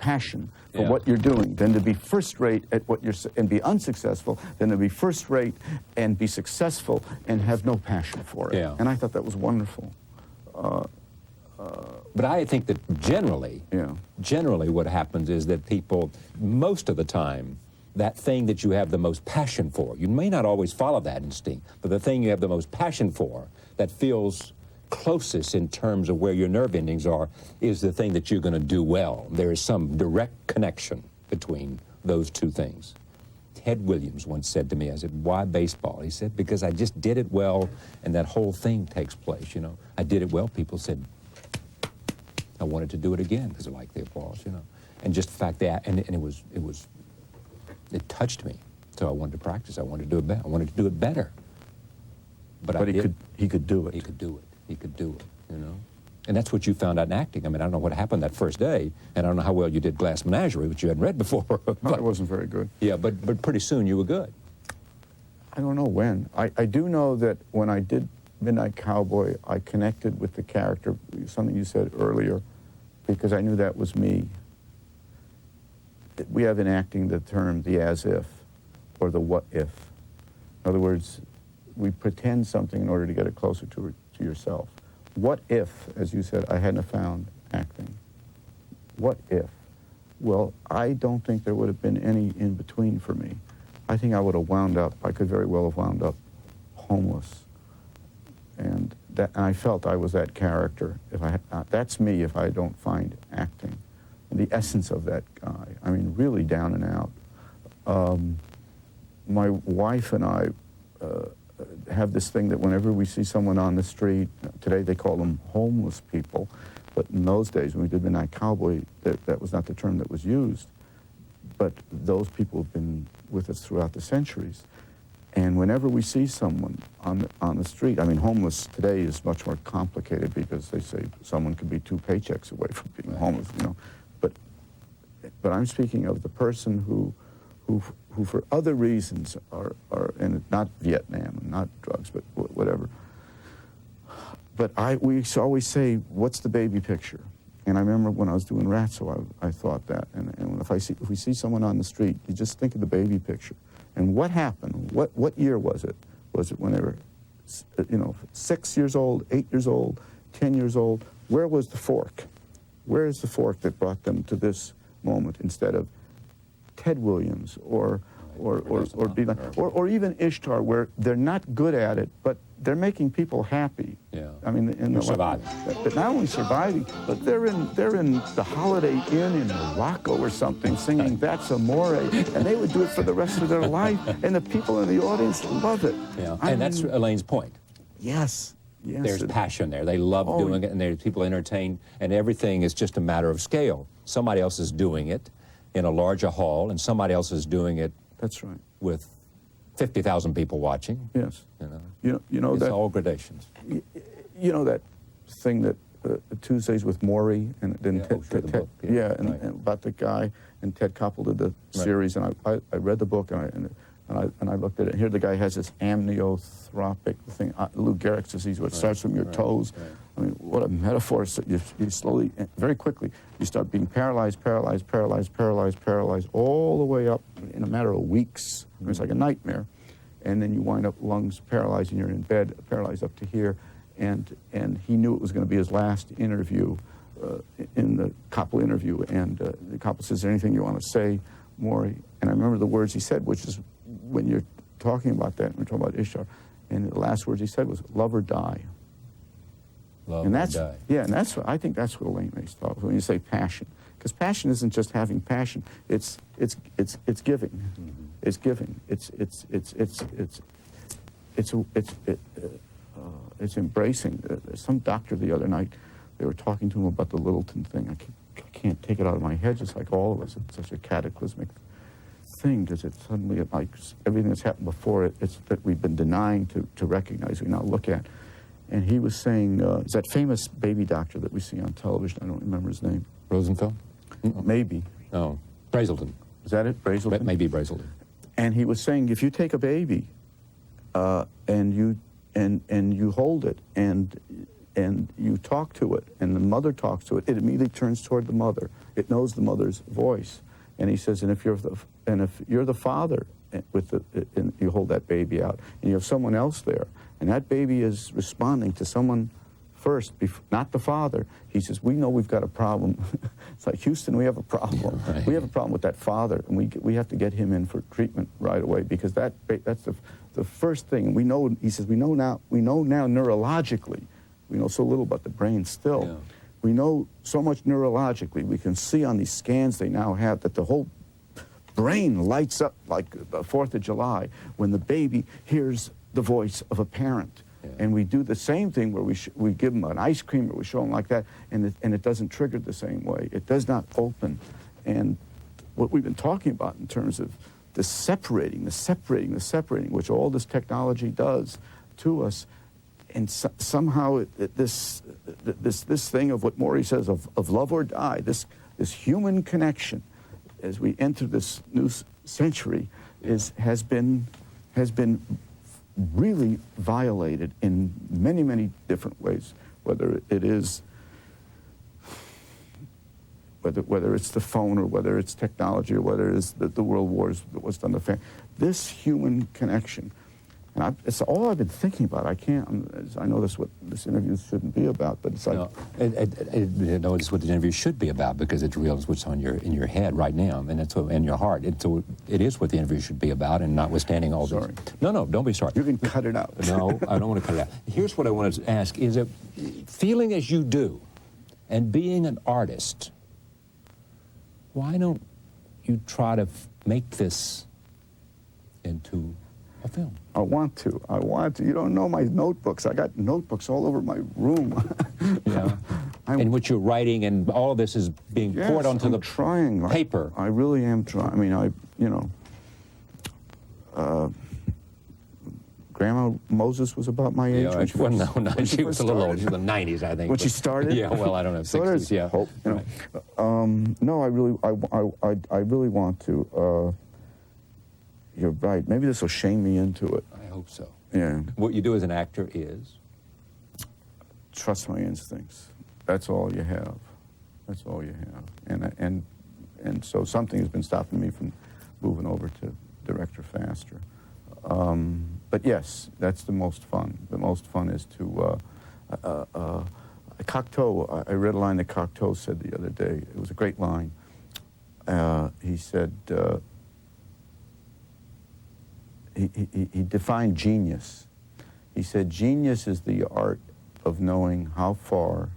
passion for what you're doing than to be first-rate at what you're and be unsuccessful than to be first-rate and be successful and have no passion for it. Yeah. And I thought that was wonderful. But I think that generally what happens is that people, most of the time, that thing that you have the most passion for, you may not always follow that instinct, but the thing you have the most passion for that feels closest in terms of where your nerve endings are is the thing that you're going to do well. There is some direct connection between those two things. Ted Williams once said to me, I said, why baseball? He said, because I just did it well and that whole thing takes place, you know. I did it well. People said, I wanted to do it again because I liked the applause, you know. And just the fact that, and it touched me. So I wanted to practice. I wanted to do it better. I wanted to do it better. But he could do it. He could do it. He could do it, you know. And that's what you found out in acting. I mean, I don't know what happened that first day, and I don't know how well you did Glass Menagerie, which you hadn't read before. No, it wasn't very good. Yeah, but pretty soon you were good. I don't know when. I do know that when I did Midnight Cowboy, I connected with the character, something you said earlier, because I knew that was me. We have in acting the term the as-if, or the what-if. In other words, we pretend something in order to get it closer to yourself. What if, as you said, I hadn't found acting? What if? Well, I don't think there would have been any in between for me. I think I would have wound up, I could very well have wound up homeless. And I felt I was that character. If I that's me if I don't find acting. And the essence of that guy, I mean, really down and out. My wife and I have this thing that whenever we see someone on the street, today they call them homeless people, but in those days when we did Midnight Cowboy, that was not the term that was used. But those people have been with us throughout the centuries. And whenever we see someone on the street, I mean, homeless today is much more complicated because they say someone could be 2 paychecks away from being homeless, you know. But I'm speaking of the person who for other reasons are and not Vietnam, not drugs, but whatever. But we always say, what's the baby picture? And I remember when I was doing Ratso, I thought that. And if we see someone on the street, you just think of the baby picture. And what happened? What year was it? Was it when they were, 6 years old, 8 years old, 10 years old? Where was the fork? Where is the fork that brought them to this moment instead of Ted Williams or even Ishtar, where they're not good at it, but they're making people happy. Yeah. I mean, they're surviving. But not only surviving, but they're in the Holiday Inn in Morocco or something, singing "That's Amore," and they would do it for the rest of their life, and the people in the audience love it. Yeah. And that's Elaine's point. Yes. Yes. There's passion there. They love doing it, and there's people entertained, and everything is just a matter of scale. Somebody else is doing it in a larger hall, and somebody else is doing it. That's right. With 50,000 people watching. Yes. You know it's that all gradations. You know that thing that Tuesdays with Maury and then right. and about the guy, and Ted Koppel did the series, and I read the book and I looked at it. Here the guy has this amniotropic thing, Lou Gehrig's disease, where it starts from your toes. Right. I mean, what a metaphor. So you slowly, very quickly, you start being paralyzed, all the way up in a matter of weeks. Mm-hmm. It's like a nightmare. And then you wind up lungs paralyzed, and you're in bed, paralyzed up to here. And he knew it was going to be his last interview, in the Koppel interview. And the Koppel says, is there anything you want to say, Maury? And I remember the words he said, which is, when you're talking about that, we're talking about Ishtar, and the last words he said was, love or die. Love and that's, or die. Yeah, and I think that's what Elaine May thought when you say passion. Because passion isn't just having passion, it's giving. Mm-hmm. It's giving. It's embracing. There's some doctor the other night, they were talking to him about the Littleton thing. I can't take it out of my head, just like all of us. It's such a cataclysmic thing, because it's suddenly like everything that's happened before it, it's that we've been denying to recognize, we now look at. And he was saying, it's that famous baby doctor that we see on television, I don't remember his name. Rosenfeld? Maybe. No, Brazelton. Is that it, Brazelton? Maybe Brazelton. And he was saying, if you take a baby and you hold it, and and you talk to it, and the mother talks to it, it immediately turns toward the mother. It knows the mother's voice. And he says, and if you're the father and you hold that baby out, and you have someone else there, and that baby is responding to someone first, not the father, he says, we know we've got a problem. It's like, Houston, we have a problem. Yeah, right. We have a problem with that father, and we have to get him in for treatment right away, because that's the first thing. We know, he says, we know now neurologically, we know so little about the brain still. Yeah. We know so much neurologically. We can see on these scans they now have that the whole brain lights up like the 4th of July when the baby hears the voice of a parent. Yeah. And we do the same thing where we give them an ice cream, or we show them like that, and it doesn't trigger the same way. It does not open. And what we've been talking about in terms of the separating, which all this technology does to us, and somehow this thing of what Morrie says of love or die, this human connection, as we enter this new century, has been really violated in many, many different ways. Whether it's the phone, or whether it's technology, or whether it's the world wars, what's done to family. This human connection. And it's all I've been thinking about. I know that's what this interview shouldn't be about, but it's like... No, it's what the interview should be about, because it reveals what's in your head right now, and it's in your heart. It is what the interview should be about, and notwithstanding all this. Sorry. No, don't be sorry. You can cut it out. No, I don't want to cut it out. Here's what I wanted to ask, is that feeling as you do, and being an artist, why don't you try to make this into a film? I want to. You don't know my notebooks. I got notebooks all over my room. Yeah. In which you're writing, and all of this is being poured onto the paper. I really am trying. I mean, Grandma Moses was about my age. Yeah, right. She was a little old. She was in the 90s, I think. When she started? Yeah, well, I don't know, 60s, yeah. Hope, right. No, I really want to. You're right. Maybe this will shame me into it. I hope so. Yeah. What you do as an actor is? Trust my instincts. That's all you have. That's all you have. And so something has been stopping me from moving over to director faster. But yes, that's the most fun. The most fun is to... Cocteau, I read a line that Cocteau said the other day. It was a great line. He said... He defined genius. He said, genius is the art of knowing how far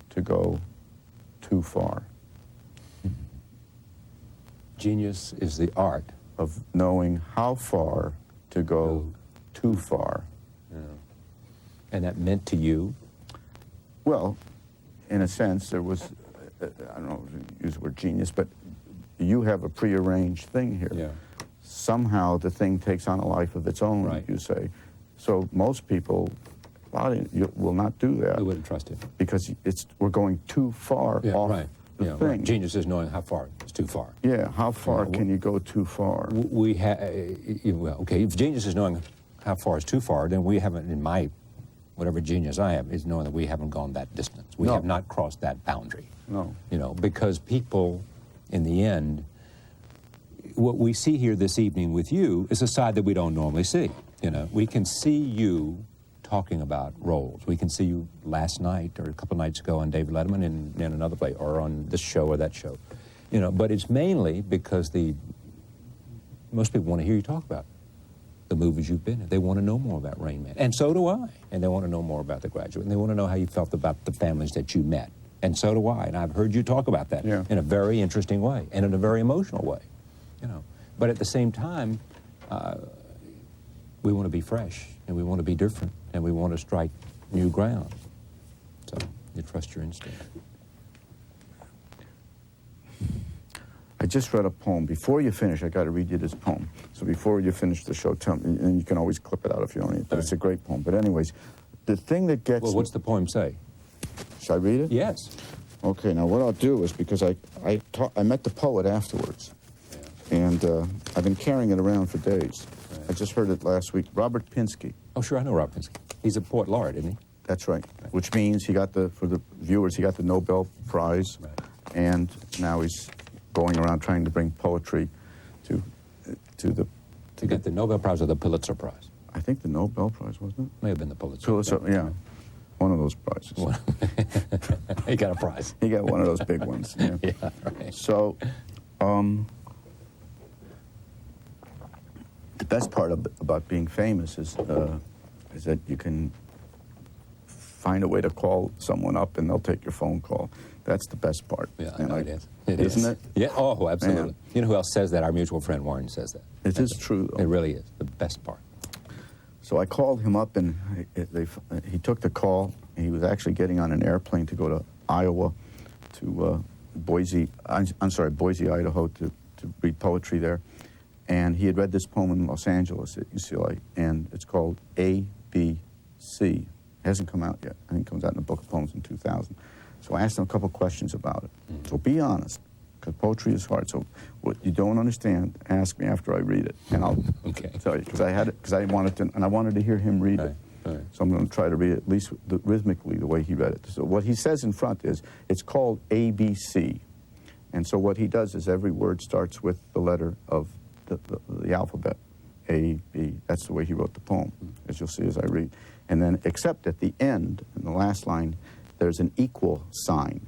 to go too far. Genius is the art of knowing how far to go too far. Yeah. And that meant to you? Well, in a sense, there was, I don't know if you use the word genius, but you have a prearranged thing here. Yeah. Somehow the thing takes on a life of its own, right. You say. So most people will not do that. They wouldn't trust it. Because we're going too far off the thing. Right. Genius is knowing how far is too far. Yeah, how far can you go too far? Well, okay, if genius is knowing how far is too far, then we haven't, in my, whatever genius I have, is knowing that we haven't gone that distance. We have not crossed that boundary. No. Because people, in the end, what we see here this evening with you is a side that we don't normally see. We can see you talking about roles. We can see you last night or a couple nights ago on David Letterman in another play, or on this show or that show. But it's mainly because most people want to hear you talk about the movies you've been in. They want to know more about Rain Man. And so do I. And they want to know more about The Graduate. And they want to know how you felt about the families that you met. And so do I. And I've heard you talk about that in a very interesting way and in a very emotional way. But at the same time, we want to be fresh, and we want to be different, and we want to strike new ground. So you trust your instinct. I just read a poem. Before you finish, I got to read you this poem. So before you finish the show, tell me, and you can always clip it out if you don't need it, but it's a great poem. But anyways, the thing that gets... Well, what's the poem say? Should I read it? Yes. Okay, now what I'll do is, because I met the poet afterwards, and I've been carrying it around for days. I just heard it last week. Robert Pinsky. Oh, sure, I know Robert Pinsky. He's a poet laureate, isn't he? That's right. which means he got for the viewers, he got the Nobel Prize, Right. and now he's going around trying to bring poetry to the. To get the Nobel Prize or the Pulitzer Prize? I think the Nobel Prize, wasn't it? May have been the Pulitzer. Pulitzer, yeah, one of those prizes. He got a prize. He got one of those big ones. Yeah. Yeah, right. So, the best part about being famous is that you can find a way to call someone up and they'll take your phone call. That's the best part. Yeah, I And know it is. It is. Isn't it? Yeah. Oh, absolutely. Man. You know who else says that? Our mutual friend Warren says that. It is true, though. It really is the best part. So I called him up, and he took the call. He was actually getting on an airplane to go to Iowa, to Boise, Idaho, to read poetry there. And he had read this poem in Los Angeles at UCLA, and it's called ABC. It hasn't come out yet. I think it comes out in the Book of Poems in 2000. So I asked him a couple questions about it. So be honest, because poetry is hard. So what you don't understand, ask me after I read it, and I'll tell you. Because I wanted to, and I wanted to hear him read it. Right. So I'm going to try to read it at least rhythmically the way he read it. So what he says in front is, it's called ABC. And so what he does is every word starts with the letter of the alphabet, A, B. That's the way he wrote the poem, as you'll see as I read. And then, except at the end, in the last line, there's an equal sign.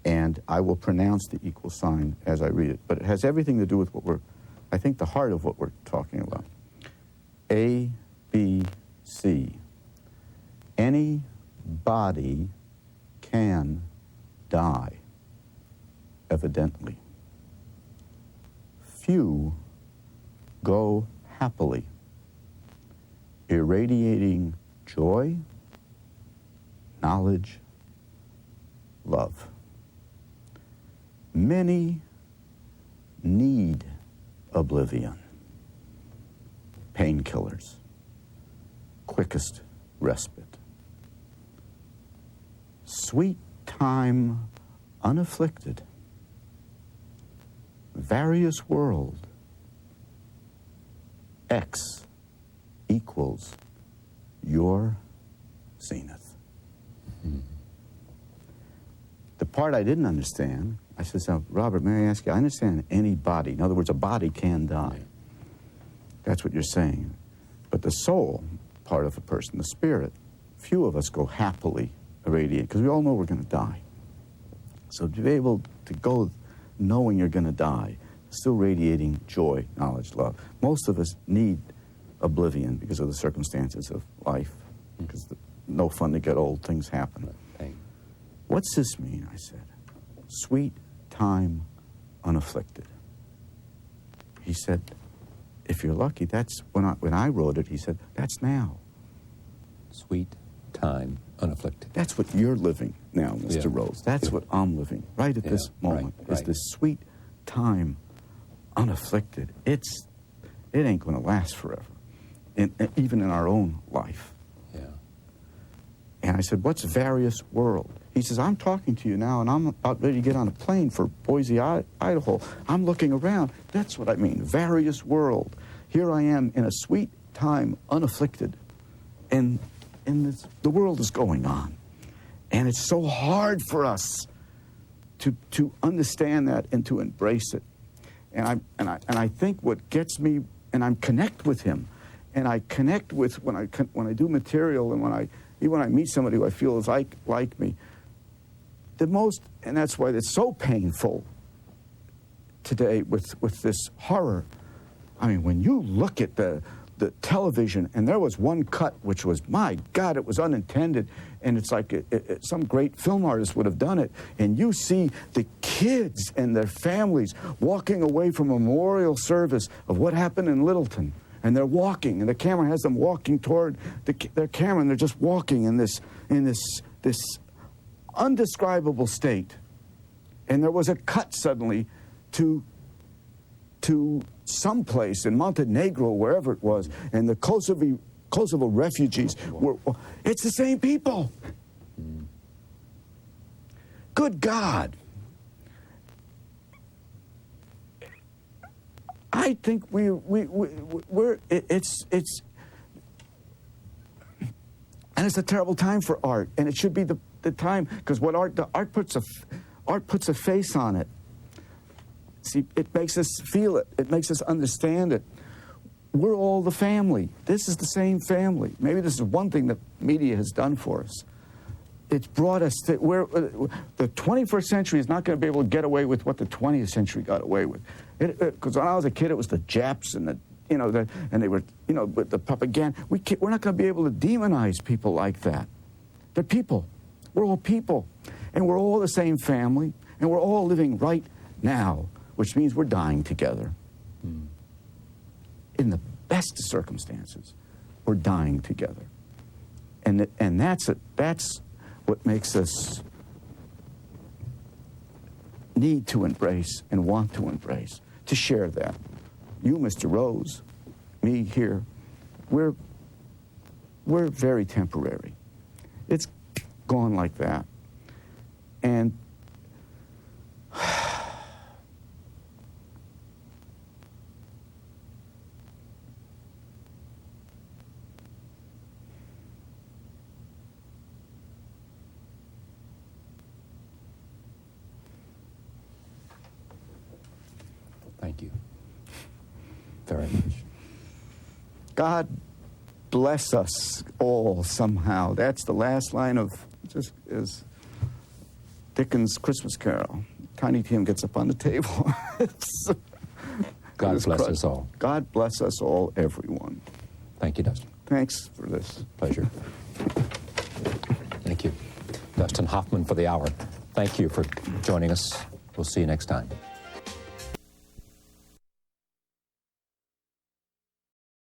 And I will pronounce the equal sign as I read it. But it has everything to do with I think, the heart of what we're talking about. A, B, C. Any body can die, evidently. Few go happily, irradiating joy, knowledge, love. Many need oblivion, painkillers, quickest respite. Sweet time unafflicted, various world, X equals your zenith. The part I didn't understand, I said, so, Robert, may I ask you, I understand any body. In other words, a body can die. That's what you're saying. But the soul part of a person, the spirit, few of us go happily irradiate, because we all know we're going to die. So to be able to go knowing you're going to die, still radiating joy, knowledge, love. Most of us need oblivion because of the circumstances of life, because no fun to get old, things happen. What's this mean, I said? Sweet time unafflicted. He said, if you're lucky, that's, when I wrote it, he said, that's now. Sweet time unafflicted. That's what you're living now, Mr. Rose. That's what I'm living right at this moment, is this sweet time unafflicted. It ain't going to last forever, even in our own life. Yeah. And I said, what's various world? He says, I'm talking to you now, and I'm about ready to get on a plane for Boise, Idaho. I'm looking around. That's what I mean, various world. Here I am in a sweet time unafflicted, and the world is going on. And it's so hard for us to understand that and to embrace it. And I think what gets me, and I connect with him, and I connect with when I do material, and even when I meet somebody who I feel is like me, the most, and that's why it's so painful today with this horror. I mean, when you look at the television, and there was one cut which was, my God, it was unintended, and it's like some great film artist would have done it, and you see the kids and their families walking away from a memorial service of what happened in Littleton, and they're walking, and the camera has them walking toward their camera, and they're just walking in this undescribable state. And there was a cut suddenly to someplace in Montenegro, wherever it was, and the Kosovo refugees were, it's the same people. Good God. I think we're And it's a terrible time for art, and it should be the time, because what art puts a face on it. See, it makes us feel it. It makes us understand it. We're all the family. This is the same family. Maybe this is one thing that media has done for us. It's brought us to where the 21st century is not going to be able to get away with what the 20th century got away with. Because when I was a kid, it was the Japs and and they were, with the propaganda. We're not going to be able to demonize people like that. They're people. We're all people. And we're all the same family. And we're all living right now, which means we're dying together. In the best of circumstances, we're dying together. And that's what makes us need to embrace and want to embrace, to share that. You, Mr. Rose, me here, we're very temporary. It's gone like that. And thank you very much. God bless us all somehow. That's the last line of just is Dickens' Christmas Carol. Tiny Tim gets up on the table. God bless us all. God bless us all, everyone. Thank you, Dustin. Thanks for this. Pleasure. Thank you. Dustin Hoffman for the hour. Thank you for joining us. We'll see you next time.